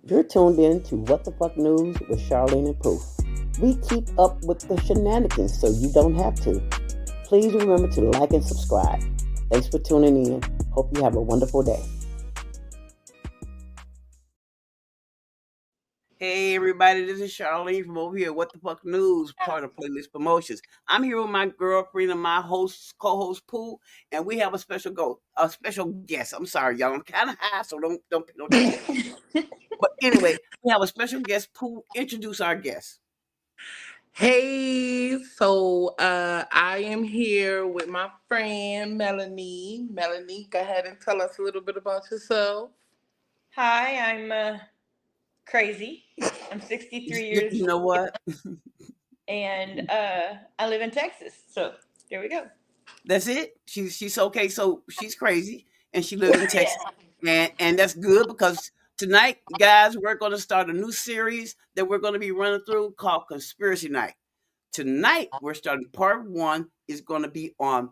You're tuned in to What the Fuck News with Charlene and Proof. We keep up with the shenanigans so you don't have to. Please remember to like and subscribe. Thanks for tuning in. Hope you have a wonderful day. Hey everybody, this is Charlene from over here. What the Fuck News, part of Playlist Promotions. I'm here with my girlfriend and my co-host Pooh, and we have a special guest. I'm sorry, y'all. I'm kind of high, so don't pay no attention. But anyway, we have a special guest. Pooh, introduce our guest. Hey, so I am here with my friend Melanie. Melanie, go ahead and tell us a little bit about yourself. Hi, I'm crazy. I'm 63 years You know what? and I live in Texas. So there we go. That's it. She's okay. So she's crazy, and she lives in Texas, and that's good because tonight, guys, we're going to start a new series that we're going to be running through called Conspiracy Night. Tonight, we're starting part one. Is going to be on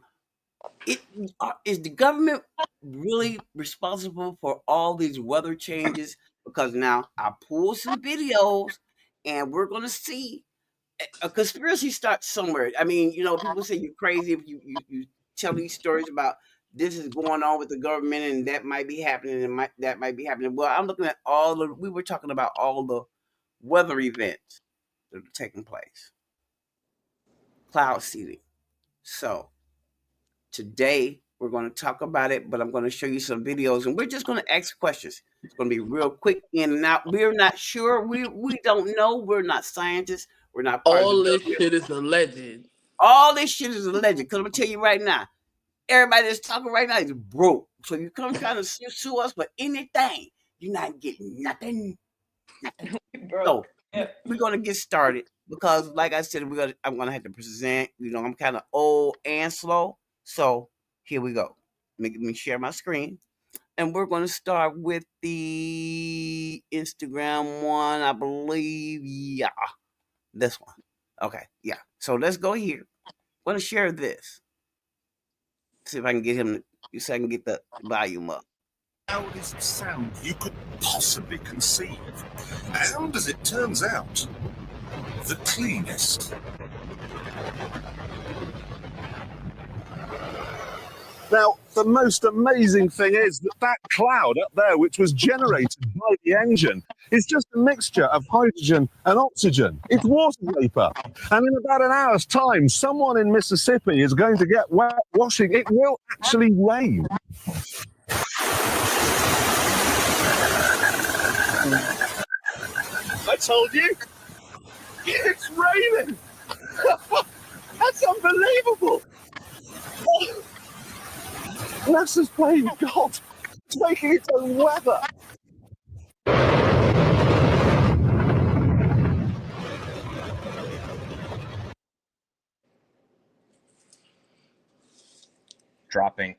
it. Is the government really responsible for all these weather changes? Because now I pulled some videos, and we're going to see a conspiracy starts somewhere. I mean, people say you're crazy if you tell these stories about this is going on with the government and that might be happening and that might be happening. Well, I'm looking at we were talking about all the weather events that are taking place, cloud seeding. So today we're going to talk about it, but I'm going to show you some videos and we're just going to ask questions. It's going to be real quick in and out. We're not sure. We don't know. We're not scientists. We're not part All of the this government. shit is alleged. All this shit is alleged. Because I'm going to tell you right now, everybody that's talking right now is broke. So you come trying to sue us for anything, you're not getting nothing. So we're going to get started because, like I said, I'm going to have to present. I'm kind of old and slow. So here we go. Let me share my screen. And we're going to start with the Instagram one, I believe. Yeah, this one. Okay, yeah. So let's go here. I'm going to share this. See if I can get him. So I can get the volume up. Loudest sound you could possibly conceive. And as it turns out, the cleanest. Now, the most amazing thing is that cloud up there, which was generated by the engine, is just a mixture of hydrogen and oxygen. It's water vapor. And in about an hour's time, someone in Mississippi is going to get wet washing. It will actually rain. I told you, it's raining. That's unbelievable. NASA's playing God. It's making its own weather. Dropping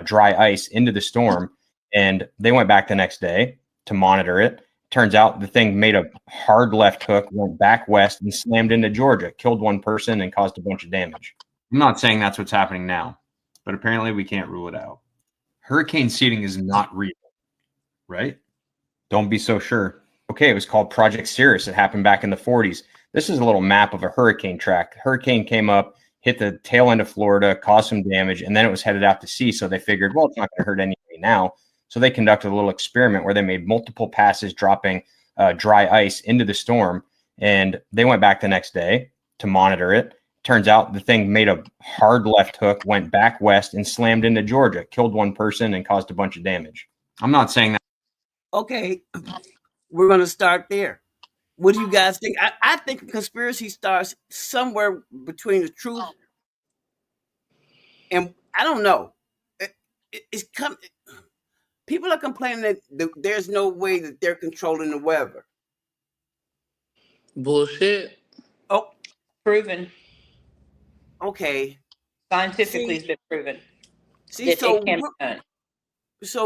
dry ice into the storm, and they went back the next day to monitor it. Turns out the thing made a hard left hook, went back west, and slammed into Georgia, killed one person, and caused a bunch of damage. I'm not saying that's what's happening now, but apparently we can't rule it out. Hurricane seeding is not real, right? Don't be so sure. Okay, it was called Project Cirrus. It happened back in the 40s. This is a little map of a hurricane track. The hurricane came up, hit the tail end of Florida, caused some damage, and then it was headed out to sea. So they figured, well, it's not going to hurt anybody now. So they conducted a little experiment where they made multiple passes dropping dry ice into the storm, and they went back the next day to monitor it. Turns out the thing made a hard left hook, went back west, and slammed into Georgia, killed one person, and caused a bunch of damage. I'm not saying that. Okay, we're going to start there. What do you guys think? I think conspiracy starts somewhere between the truth and I don't know. It's come. People are complaining that there's no way that they're controlling the weather. Bullshit. Oh, Proven. okay. Scientifically, it's been proven. See, so it can be done.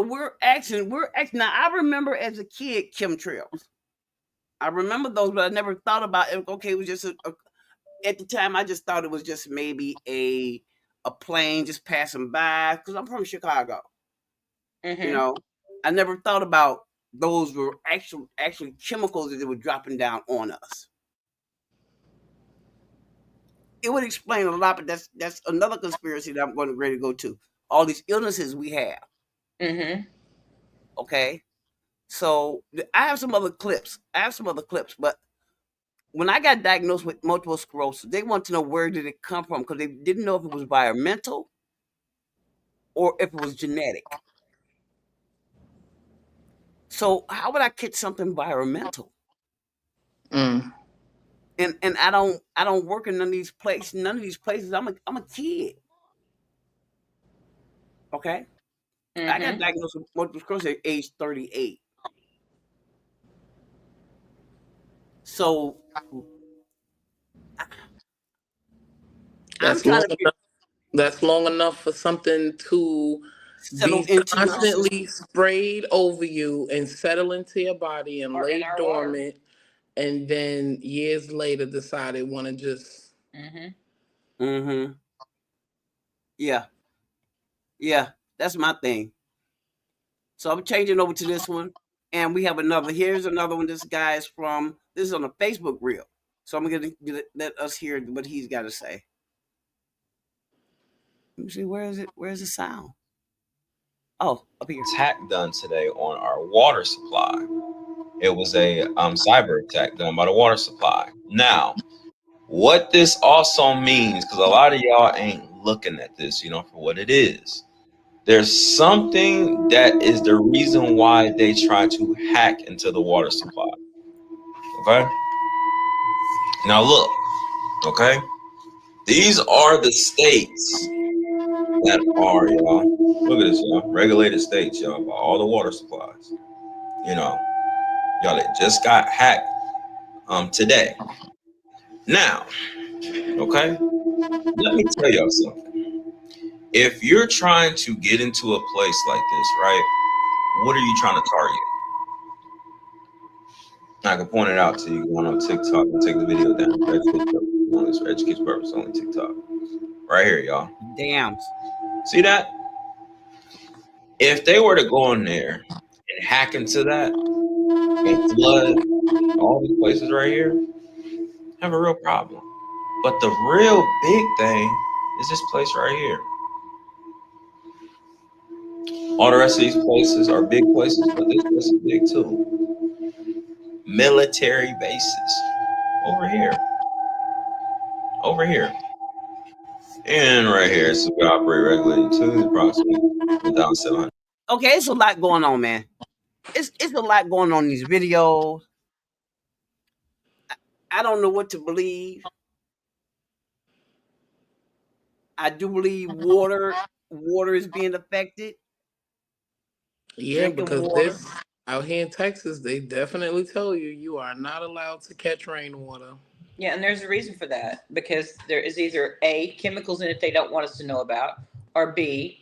we're asking. Now. I remember as a kid chemtrails. I remember those, but I never thought about it. Okay, it was just at the time. I just thought it was just maybe a plane just passing by because I'm from Chicago. Mhm. You know, I never thought about those were actually chemicals that they were dropping down on us. It would explain a lot, but that's another conspiracy that I'm going to ready to go to. All these illnesses we have. Mm-hmm. Okay, so I have some other clips. But when I got diagnosed with multiple sclerosis, they want to know where did it come from because they didn't know if it was environmental or if it was genetic. So how would I catch something environmental? Mm. And I don't work in none of these places. None of these places. I'm a kid. Okay, I got Mm-hmm. diagnosed with multiple sclerosis at age 38. So I'm That's trying long to enough. That's long enough for something to settle be into my constantly system. sprayed over you and settle into your body and Or in lay our water. dormant, and then years later decide they want to just. Mm-hmm. Mm-hmm. Yeah, yeah, that's my thing. So I'm changing over to this one, and we have another. Here's another one. This guy is from. This is on a Facebook reel. So I'm gonna let us hear what he's got to say. Let me see. Where is it? Where's the sound? Oh, up here. Attack done today on our water supply. It was a cyber attack done by the water supply. Now, what this also means, because a lot of y'all ain't looking at this, for what it is. There's something that is the reason why they try to hack into the water supply. Okay? Now look, okay? These are the states that are, y'all. Look at this, y'all. Regulated states, y'all, by all the water supplies. Y'all that just got hacked today. Now, okay, let me tell y'all something. If you're trying to get into a place like this, right, what are you trying to target? I can point it out to you going on TikTok and take the video down for education purpose only TikTok. Right here, y'all. Dams. See that? If they were to go in there and hack into that and flood all these places right here, have a real problem. But the real big thing is this place right here. All the rest of these places are big places, but this place is big too. Military bases. Over here. Over here. And right here, so we operate regulated to approximately 1,700. Okay, it's a lot going on, man. It's a lot going on in these videos. I don't know what to believe. I do believe water is being affected. Yeah, Drinking because water. this out here in Texas, they definitely tell you you are not allowed to catch rainwater. Yeah, and there's a reason for that because there is either A, chemicals in it they don't want us to know about, or B,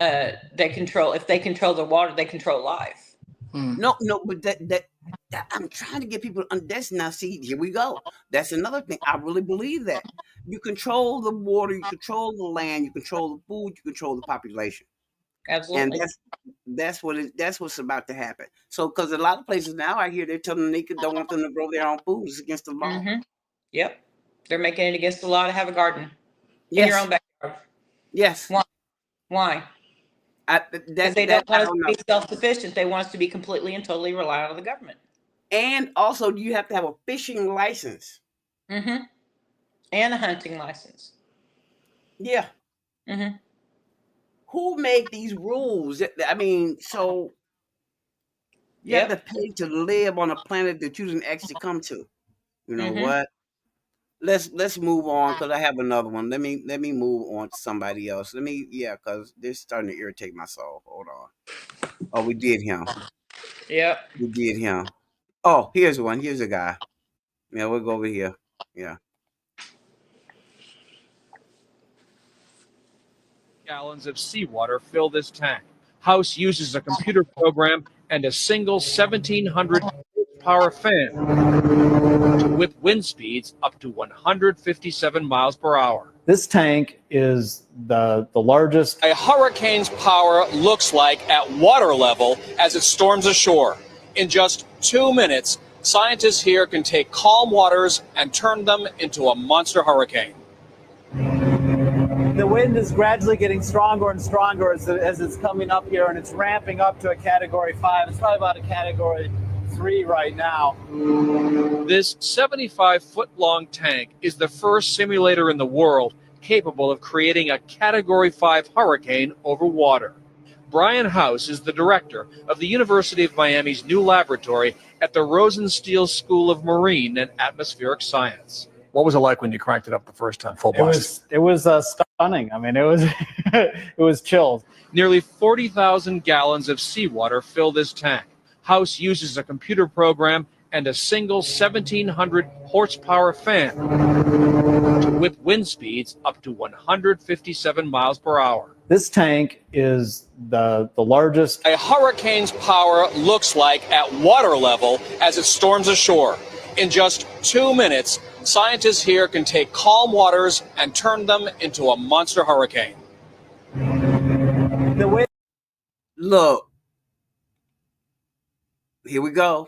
they control. If they control the water, they control life. Hmm. No, but that I'm trying to get people to understand. Now, see, here we go. That's another thing. I really believe that you control the water, you control the land, you control the food, you control the population, and Absolutely. that's what's about to happen. So, because a lot of places now, I hear they're telling them they don't want them to grow their own food. It's against the law. Mm-hmm. Yep. They're making it against the law to have a garden in your Yes, own backyard. yes. Why? Why? Because they That don't I want us don't to know. be self-sufficient. They want us to be completely and totally reliant on the government. And also, you have to have a fishing license. Mm-hmm. And a hunting license. Yeah. Mm-hmm. Who made these rules? I mean, so you have to Yep. pay to live on a planet that you didn't actually come to. You know Mm-hmm. what? Let's move on because I have another one. Let me move on to somebody else. Because this is starting to irritate my soul. Hold on. Oh, we did him. Yep. We did him. Oh, here's one. Here's a guy. Yeah, we'll go over here. Yeah. Gallons of seawater fill this tank. House uses a computer program and a single 1,700 horsepower fan to whip wind speeds up to 157 miles per hour. This tank is the largest A hurricane's power looks like at water level as it storms ashore. In just 2 minutes, scientists here can take calm waters and turn them into a monster hurricane. The wind is gradually getting stronger and stronger as it's coming up here, and it's ramping up to a Category 5. It's probably about a Category 3 right now. This 75-foot-long tank is the first simulator in the world capable of creating a Category 5 hurricane over water. Brian House is the director of the University of Miami's new laboratory at the Rosenstiel School of Marine and Atmospheric Science. What was it like when you cranked it up the first time, full blast? It was stunning. I mean, it was it was chills. Nearly 40,000 gallons of seawater fill this tank. House uses a computer program and a single 1,700 horsepower fan to whip wind speeds up to 157 miles per hour. This tank is the largest. A hurricane's power looks like at water level as it storms ashore. In just 2 minutes, scientists here can take calm waters and turn them into a monster hurricane. Look, here we go.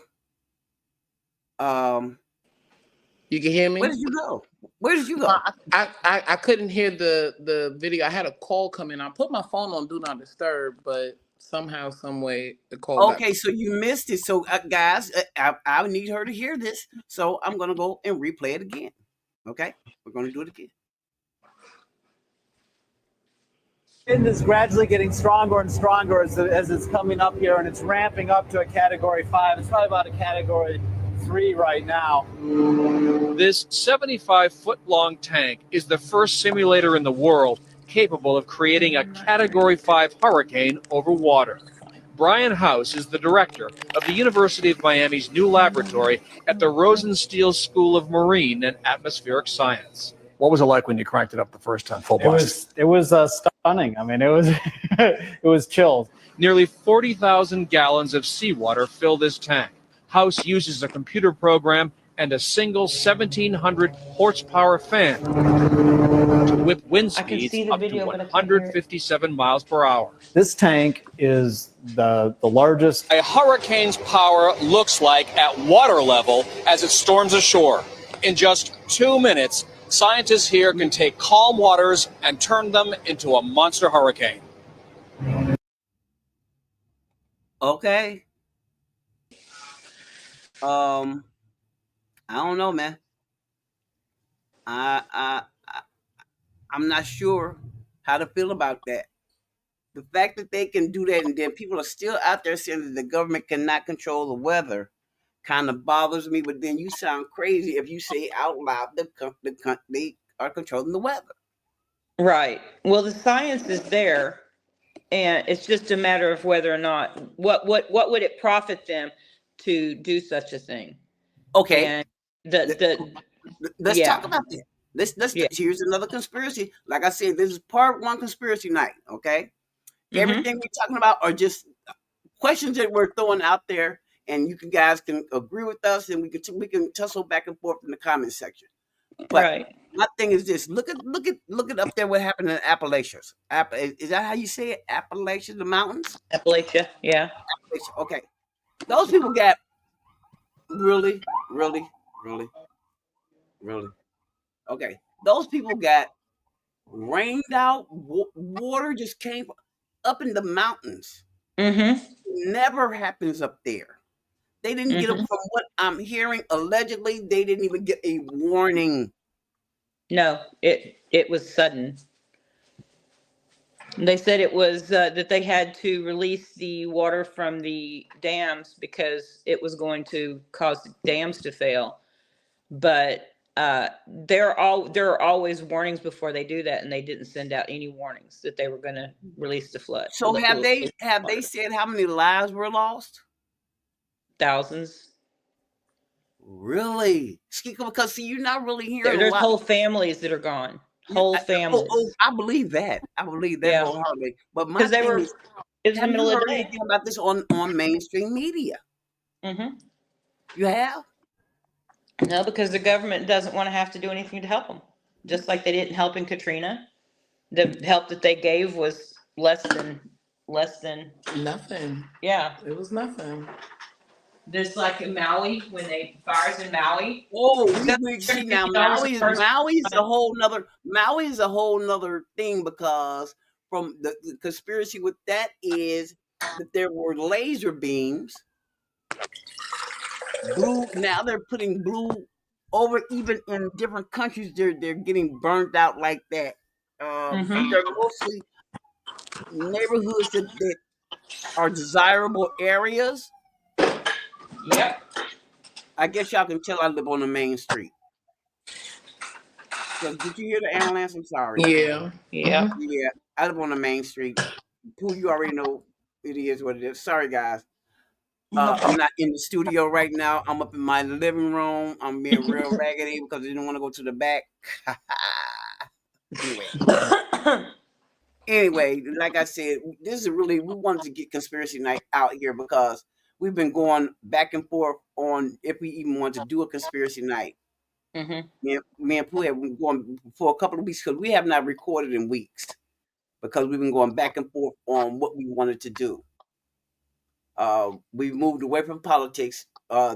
You can hear me? Where did you go? Where did you go? I couldn't hear the video. I had a call come in. I put my phone on Do Not Disturb, but somehow, some way, the call got... Okay, so you missed it. So, guys, I need her to hear this. So I'm going to go and replay it again. Okay? We're going to do it again. Wind is gradually getting stronger and stronger as it's coming up here, and it's ramping up to a Category 5. It's probably about a Category 3 right now. This 75-foot-long tank is the first simulator in the world capable of creating a Category 5 hurricane over water. Brian House is the director of the University of Miami's new laboratory at the Rosenstiel School of Marine and Atmospheric Science. What was it like when you cranked it up the first time, full blast? It was stunning. I mean, it was it was chills. Nearly 40,000 gallons of seawater fill this tank. House uses a computer program and a single 1,700 horsepower fan to whip wind speeds up to 157 miles per hour. This tank is the largest. A hurricane's power looks like at water level as it storms ashore. In just 2 minutes, scientists here can take calm waters and turn them into a monster hurricane. Okay. I don't know, man. I'm not sure how to feel about that. The fact that they can do that and then people are still out there saying that the government cannot control the weather kind of bothers me. But then you sound crazy if you say out loud they are controlling the weather. Right. Well, the science is there, and it's just a matter of whether or not what would it profit them to do such a thing. Okay. And let's talk about that. Here's another conspiracy. Like I said, this is part one conspiracy night. Okay. Everything we're talking about are just questions that we're throwing out there, and you guys can agree with us, and we can tussle back and forth in the comment section. But my thing is this: look at up there what happened in Appalachians. Is that how you say it? Appalachia, the mountains. Appalachia, yeah. Appalachia. Okay, those people got really. Okay, those people got rained out. Water just came up in the mountains. Never happens up there. They didn't get them, from what I'm hearing. Allegedly, they didn't even get a warning. No, it was sudden. They said it was that they had to release the water from the dams because it was going to cause dams to fail. But there are always warnings before they do that, and they didn't send out any warnings that they were going to release the flood. So have they said how many lives were lost? Thousands. Really? Because you're not really hearing. There's whole families that are gone. Whole families. I believe that. Wholeheartedly. But my thing is, it was the middle of the day. Anything about this on mainstream media? You have? No, because the government doesn't want to have to do anything to help them. just like they didn't help in Katrina. The help that they gave was less than Nothing. yeah. It was nothing. Just like in Maui, when they fires in Maui, Oh, $750 we see now a person. Maui is a whole nother thing, because from the conspiracy with that is that there were laser beams, blue. Now they're putting blue over, even in different countries. They're getting burnt out like that. But Mm-hmm. they're mostly neighborhoods that are desirable areas. Yep. I guess y'all can tell I live on the main street. So did you hear the ambulance? I'm sorry. Yeah. Yep. Yeah, I live on the main street. Who you already know, it is what it is. Sorry, guys. No I'm problem. not in the studio right now. I'm up in my living room. I'm being real raggedy because I didn't want to go to the back. anyway, anyway, like I said, this is really, we wanted to get conspiracy night out here because we've been going back and forth on if we even want to do a conspiracy night. Mm-hmm. Me and Pooh have been going for a couple of weeks because we have not recorded in weeks, because we've been going back and forth on what we wanted to do. We've moved away from politics.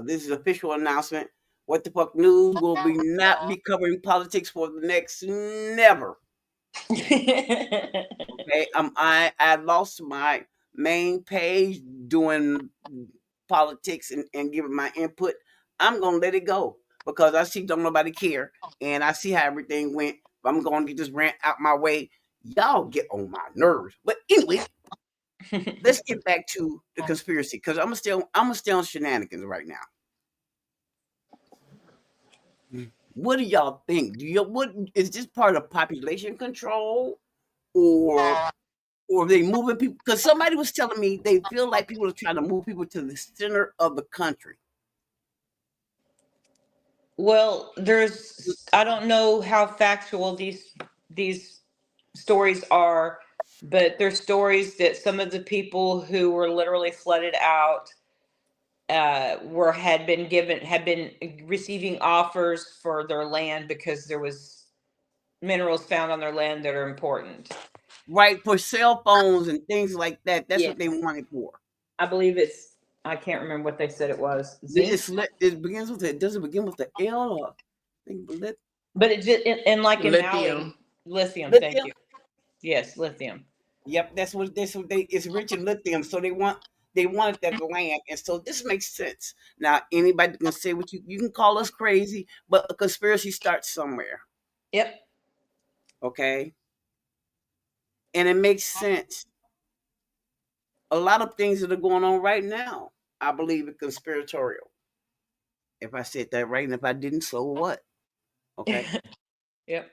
This is official announcement. What the fuck news will be not be covering politics for the next never. Okay, I lost my main page doing politics and giving my input. I'm gonna let it go because I see don't nobody care, and I see how everything went. I'm gonna get this rant out my way. Y'all get on my nerves. But anyway, let's get back to the conspiracy, because I'm still on shenanigans right now. What do y'all think? What is this part of population control, or are they moving people? Because somebody was telling me they feel like people are trying to move people to the center of the country. Well, I don't know how factual these stories are, but there's stories that some of the people who were literally flooded out had been receiving offers for their land because there was minerals found on their land that are important. Right, for cell phones and things like that. That's Yeah. what they want it for. I believe I can't remember what they said it was. Zinc? It begins with it. Does it begin with the L, or But it just and like in Lithium. Maui, lithium, thank lithium? you. Yes, lithium. Yep, that's what they. It's rich in lithium, so they wanted that land, and so this makes sense. Now, anybody can say what you can call us crazy, but a conspiracy starts somewhere, Yep. okay? And it makes sense. A lot of things that are going on right now, I believe, are conspiratorial. If I said that right, and if I didn't, so what? Okay. Yep.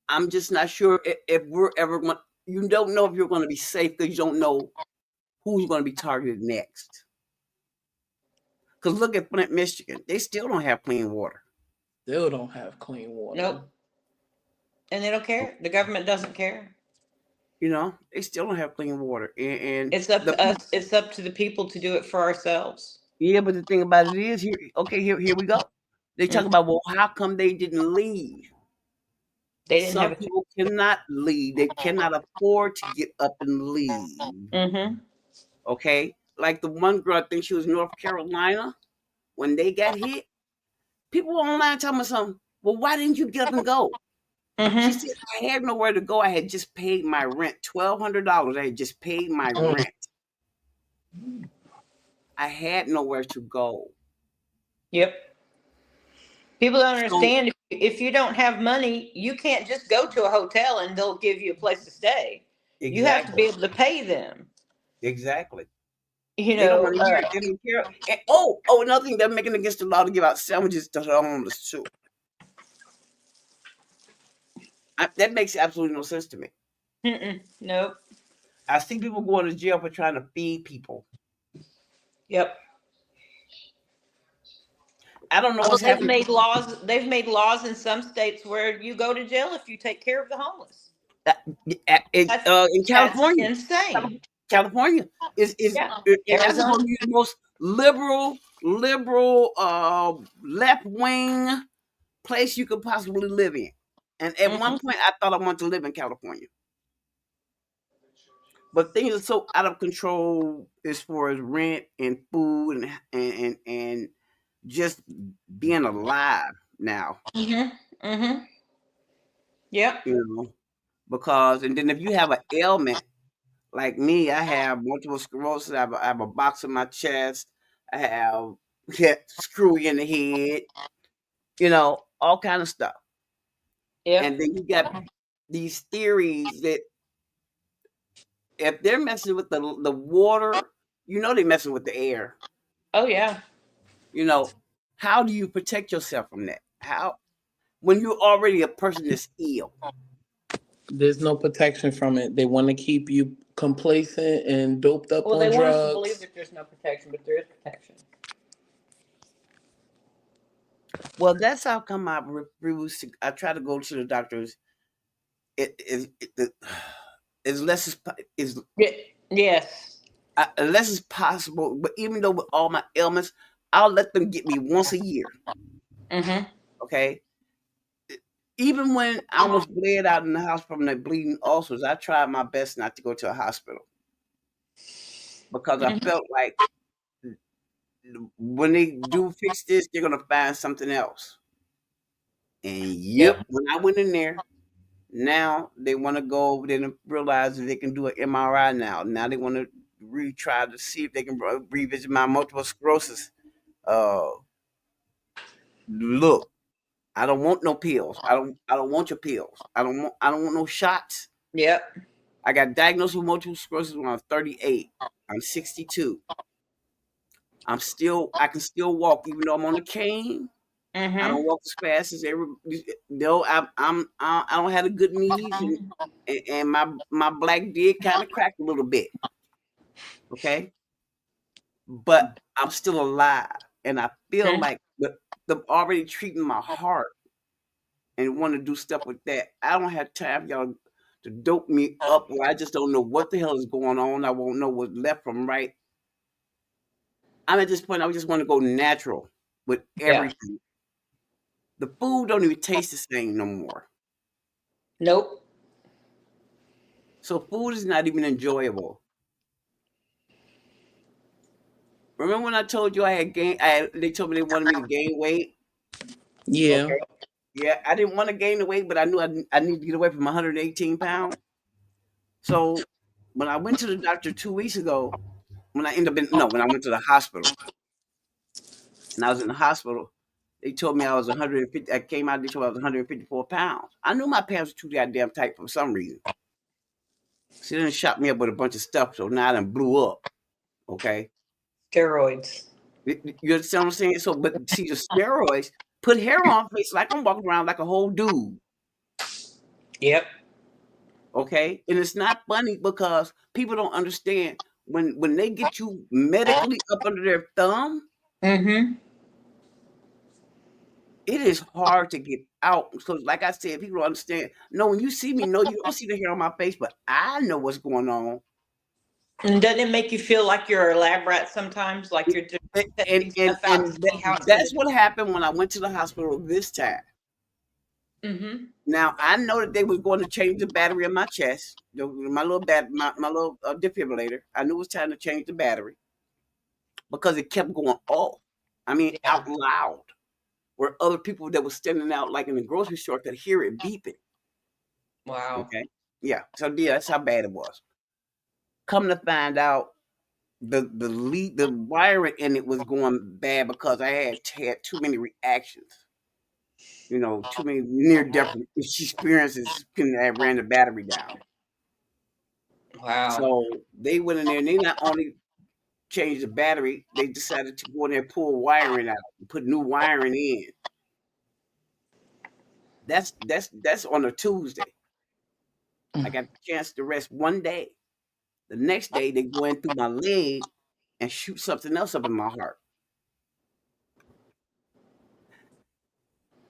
I'm just not sure if we're ever going. You don't know if you're going to be safe because you don't know who's going to be targeted next. Because look at Flint, Michigan. They still don't have clean water. Still don't have clean water. Nope. And they don't care. The government doesn't care. They still don't have clean water. And It's up to us. It's up to the people to do it for ourselves. yeah, but the thing about it is, here we go. They talk Mhm. about, well, how come they didn't leave? They didn't have Some a. people cannot leave. They cannot afford to get up and leave. Mm-hmm. Okay, like the one girl, I think she was North Carolina, when they got hit. People were online telling me something. Well, why didn't you get up and go? She Mm-hmm. said, I had nowhere to go. I had just paid my rent, $1,200. I had just paid my rent. I had nowhere to go. Yep. People don't So understand if you don't have money, you can't just go to a hotel and they'll give you a place to stay. You have to be exactly, able to pay them. exactly. You They don't know, want to hear it. They don't care. And, another thing, they're making against the law to give out sandwiches to the homeless too. That makes absolutely no sense to me. nope. I see people going to jail for trying to feed people. Yep. I don't know Oh, what's happening. They've made laws in some states where you go to jail if you take care of the homeless. In That's California. insane. California is, Yeah. and that's Arizona. supposed to be the most liberal, left wing place you could possibly live in. And at one point, I thought I wanted to live in California. But things are so out of control as far as rent and food and just being alive now, Yep. because and then if you have an ailment like me, I have multiple sclerosis. I have a box in my chest. I have screw in the head. All kind of stuff. And Yep. then you got these theories that if they're messing with the water, they're messing with the air. Oh yeah. You know, how do you protect yourself from that? How when you're already a person that's ill? There's no protection from it. They want to keep you complacent and doped up Well, on they want us to believe drugs. that there's no protection, but there is protection. Well, that's how come I refuse to. I try to go to the doctors. It as less as Yeah. Yes. unless it's possible. But even though with all my ailments, I'll let them get me once a year. Mm-hmm. Okay. Even when I almost bled out in the house from the bleeding ulcers, I tried my best not to go to a hospital because I Mm-hmm. felt like when they do fix this, they're gonna find something else. And Yep. yep, when I went in there, now they want to go over there and realize that they can do an MRI now. Now they want to retry to see if they can revisit my multiple sclerosis. Uh, Look, I don't want no pills. I don't want your pills. I don't want no shots. Yep. I got diagnosed with multiple sclerosis when I was 38. I'm 62. I can still walk even though I'm on a cane. I Mm-hmm. don't walk as fast as every. No, I don't have the good knees, and my black did kind of crack a little bit. Okay, but I'm still alive, and I feel like the already treating my heart and want to do stuff with that. I don't have time for y'all to dope me up where I just don't know what the hell is going on. I won't know what's left from right. I'm at this point. I just want to go natural with Yeah. everything. The food don't even taste the same no more. Nope. So food is not even enjoyable. Remember when I told you I had gained? They told me they wanted me to gain weight. Yeah. Okay, yeah, I didn't want to gain the weight, but I knew I needed to get away from 118 pounds. So when I went to the doctor 2 weeks ago, when I ended up in no, when I went to the hospital and I was in the hospital, they told me I was 150. I came out. They told me I was 154 pounds. I knew my pants were too goddamn tight for some reason. So they done shot me up with a bunch of stuff. So now I done blew up. Okay. Steroids. You understand what I'm saying? So, but see, the steroids put hair on face like I'm walking around like a whole dude. Yep. Okay, and it's not funny because people don't understand when they get you medically up under their thumb, Mm-hmm. it is hard to get out. So, like I said, people don't understand. No, when you see me, no, you don't see the hair on my face, but I know what's going on. And doesn't it make you feel like you're a lab rat sometimes? Like you're just And and testing and, stuff out to and see how it's gonna that's what happened when I went to the hospital this time. Mm-hmm. Now I know that they was going to change the battery in my chest, my little my little defibrillator. I knew it was time to change the battery because it kept going off. I mean, Yeah. out loud, where other people that was standing out, like in the grocery store, could hear it beeping. Wow. Okay, yeah. So yeah, that's how bad it was. Come to find out, the wiring in it was going bad because I had too many reactions. Too many near death experiences can have ran the battery down. Wow. So they went in there and they not only changed the battery, they decided to go in there and pull wiring out and put new wiring in. That's on a Tuesday. I got the chance to rest one day. The next day they go in through my leg and shoot something else up in my heart.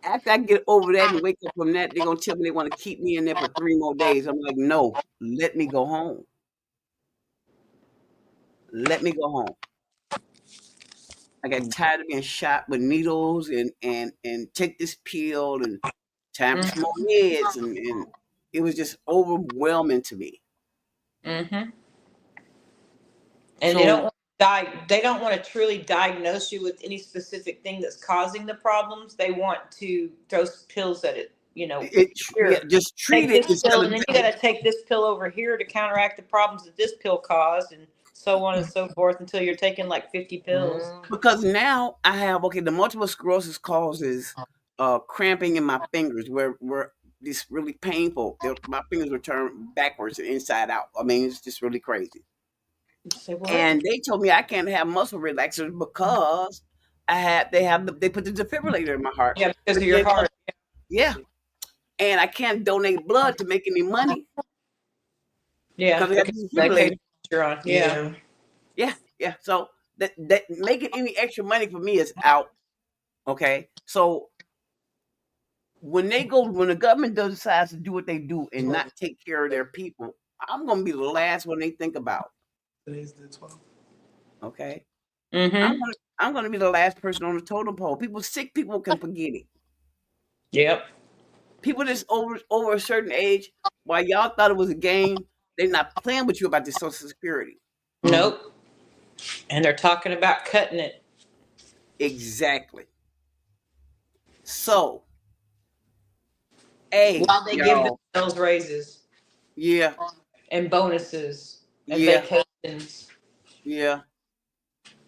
After I get over that and wake up from that, they're gonna tell me they want to keep me in there for 3 more days. I'm like, no, let me go home. Let me go home. I got tired of being shot with needles and take this pill and time for smoke meds and it was just overwhelming to me. Mm-hmm. And So they don't want to truly diagnose you with any specific thing that's causing the problems. They want to throw pills at it, here. just treat Take it this instead pill, of and then you got to take this pill over here to counteract the problems that this pill caused, and so on and so forth until you're taking like 50 pills. because now I have the multiple sclerosis causes cramping in my fingers where it's really painful. My fingers will turn backwards and inside out. I mean, it's just really crazy. Say what? And they told me I can't have muscle relaxers because they put the defibrillator in my heart. Yeah, because But of your then, heart. yeah, and I can't donate blood to make any money Yeah, because I got because the they defibrillator. pay you're on. Yeah. Yeah. So that making any extra money for me is out. Okay, so when the government decides to do what they do and not take care of their people, I'm gonna be the last one they think about. Today's the 12th. Okay, Mm-hmm. I'm gonna be the last person on the totem pole. Sick people can forget it. Yep. People that's over a certain age, while y'all thought it was a game, they're not playing with you about the Social Security. Nope. And they're talking about cutting it. Exactly. So, hey, While they give y'all, themselves raises yeah, and bonuses and yeah, vacations. yeah.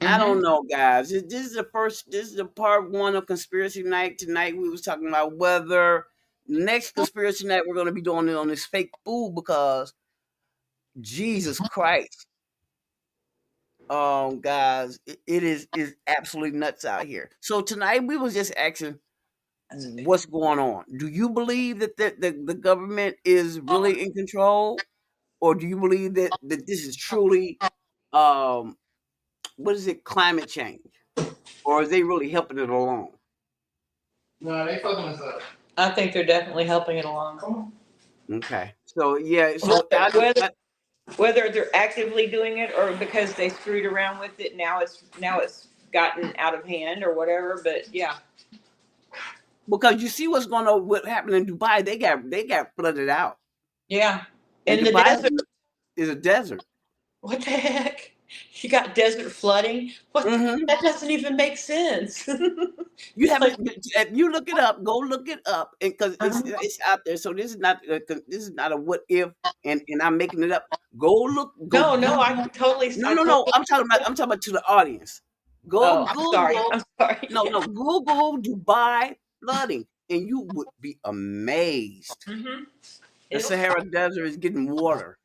I Mm-hmm. don't know, guys. This is the part one of Conspiracy Night. Tonight we was talking about whether next Conspiracy Night we're going to be doing it on this fake food because Jesus Christ, guys, it is absolutely nuts out here. So tonight we was just asking what's going on. Do you believe that the government is really in control, or do you believe that this is truly um what is it, climate change, or is they really helping it along? No, they fucking us up. I think they're definitely helping it along. Come on. Okay. So yeah. Whether they're actively doing it or because they screwed around with it, now it's gotten out of hand or whatever. But yeah. Because you see what's going on, what happened in Dubai. They got flooded out. Yeah. And In the Dubai desert. is a desert. What the heck? You got desert flooding? Mm-hmm. That doesn't even make sense. You have Like, if you look it up, go look it up, because uh-huh. it's out there. So this is not a what if, and I'm making it up. Go look. Go No, Google. I totally. No. I'm talking about to the audience. Go Oh, I'm sorry. Google. I'm sorry. No. Google Dubai flooding, and you would be amazed. Mm-hmm. The Sahara Desert is getting water.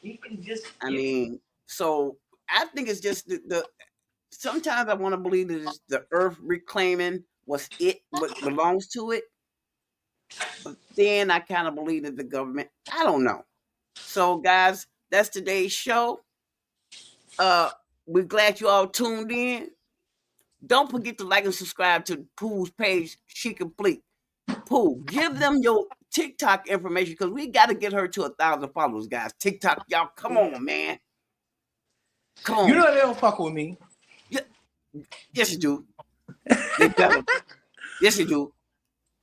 You can just. I mean, so I think it's just the sometimes I want to believe that it's the earth reclaiming what belongs to it. But then I kind of believe that the government, I don't know. So guys, that's today's show. We're glad you all tuned in. Don't forget to like and subscribe to Pooh's page, She Complete. Pooh, give them your TikTok information because we got to get her to 1,000 followers, guys. TikTok, y'all, come on, man. Come on. You know they don't fuck with me. Yes, you do. They better. Yes, you do.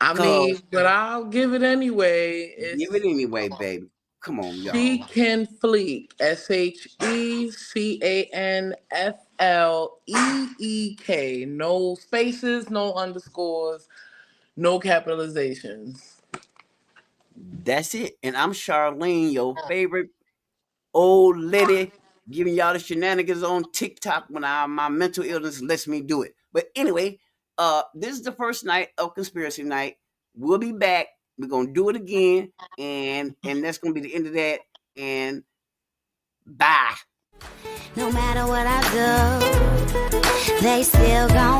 I mean, but I'll give it anyway. Give it anyway, baby. Come on, y'all. She Can Fleek. SHECANFLEEK. No spaces, no underscores, no capitalizations. That's it. And I'm Charlene, your favorite old lady, giving y'all the shenanigans on TikTok when my mental illness lets me do it. But anyway, this is the first night of Conspiracy Night. We'll be back. We're gonna do it again, and that's gonna be the end of that. And bye. No matter what I do, they still gon'